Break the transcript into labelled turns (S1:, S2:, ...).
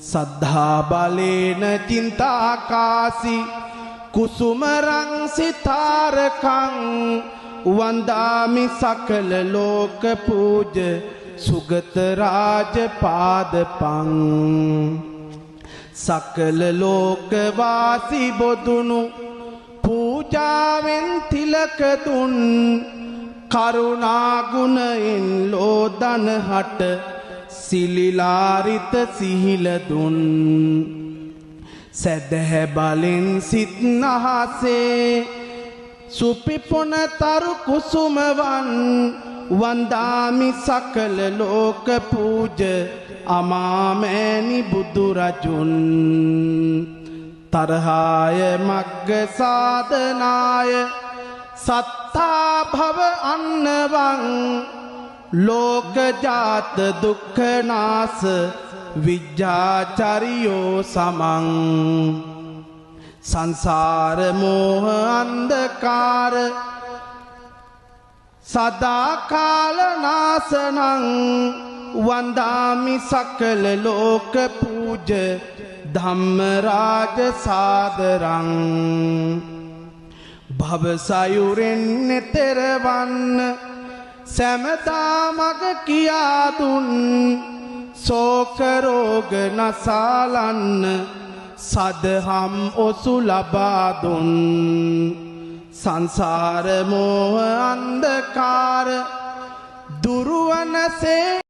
S1: සද්ධා බලේන චින්තාකාසි කුසුමරං සිතාරකං වන්දාමි සකල ලෝක පූජ සුගත රාජ පාදපං සකල ලෝක වාසි බොදුනු පූජාවෙන් තිලක දුන් කරුණා ගුණයෙන් ලෝදන හට සිලිලාරිත සිහිල දුන් සැදැහැ බලෙන් සිත් නහසේ සුපිපොන තරු කුසුමවන් වන්දාමි සකල ලෝක පූජ අමාමෑණි බුදුරජුන් තරහාය මග්ග සාධනාය සත්තා භව අන්නවං ලෝක ජාත දුක්ඛ නාස විජ්ජාචරියෝ සමං සංසාර මෝහ අන්ධකාර සදා කාල නාසනං වන්දාමි සකල ලෝක පූජ ධම්ම රාජ සාදරං භව සයුරෙන් නෙතරවන්න සැමදා මග කියා දුන් සෝක රෝග නසාලන්න සදහම් ඔසු ලබා දුන් සංසාර මෝහ අන්ධකාර දුරුවනසේ